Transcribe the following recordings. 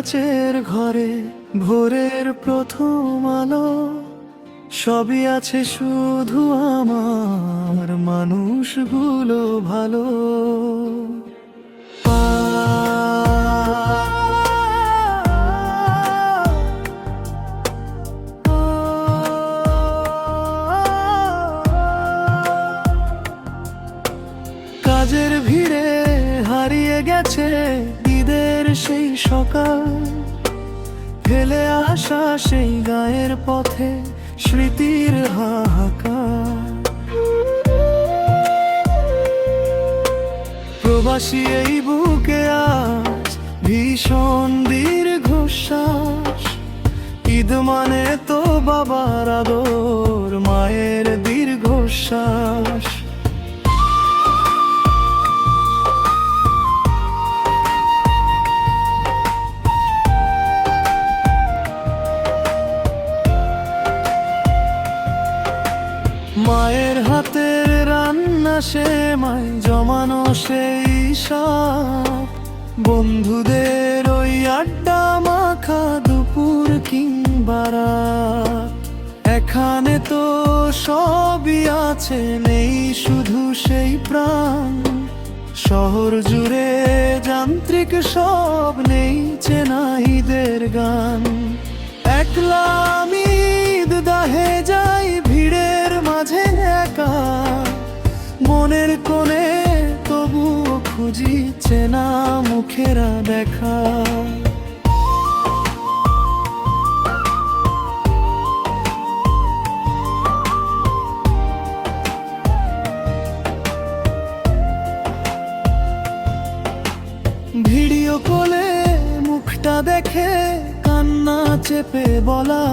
কাচের ঘরে ভোরের প্রথম আলো, সবই আছে শুধু আমার মানুষগুলো ভালো। কাজের ভিড়ে হারিয়ে গেছে ঈদের সেই সকাল, ফেলে আসা সেই গায়ের পথে স্মৃতির হাহাকার। প্রবাসী এই বুকে আজ ভীষণ দীর্ঘশ্বাস, ঈদ মানে তো বাবার আদর, মায়ের দীর্ঘশ্বাস। মায়ের হাতের রান্না সে মায় জমানো সেই সাপ, বন্ধুদের ওই আড্ডা মাখা দুপুর কিংবা রাত। এখানে তো সবই আছে, নেই শুধু সেই প্রাণ। শহর জুড়ে যান্ত্রিক সব, নেই চেনা ঈদের গান। একলা আমি ঈদগাহে যাই ভিড়ের মাঝে একা, মনের কোণে তবুও খুঁজি চেনা মুখেরা দেখা। ভিডিও কলে মুখটা দেখে কান্না চেপে বলা,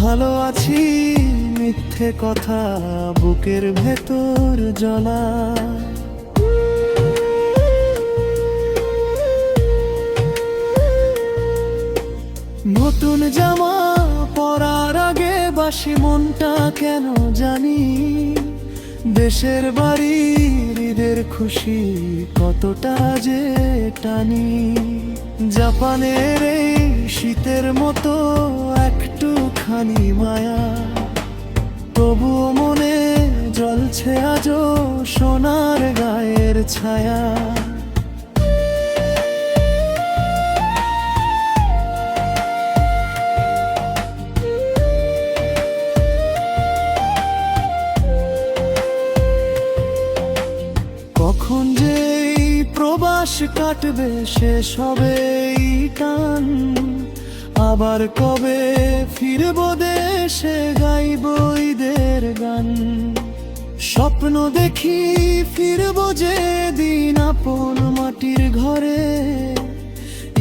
ভালো আছি মিথ্যে কথা বুকের ভেতর জ্বলা। নতুন জামা পরার আগে বাসি মনটা কেন জানি, দেশের বাড়ির ঈদের খুশি কতটা যে টানি। জাপানের এই শীতের মতো একটুখানি মায়া, তবুও মনে জ্বলছে আজও সোনার গায়ের ছায়া। কখন যে প্রবাস কাটবে শেষ হবে এই টান, আবার কবে ফিরবো দেশে গাইব ঈদের গান। স্বপ্ন দেখি ফিরবো যেদিন আপন মাটির ঘরে,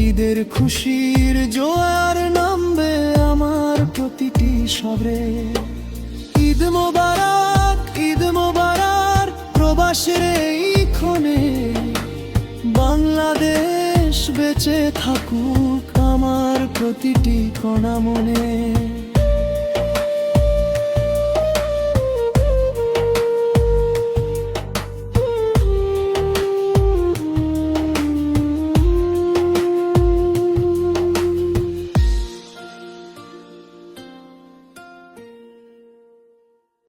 ঈদের খুশির জোয়ার নামবে আমার প্রতিটি শহরে। ঈদ মোবারক, ঈদ মোবারক প্রবাসের এই ক্ষণে, বাংলাদেশ বেঁচে থাকুক আমার প্রতিটি কণা মনে।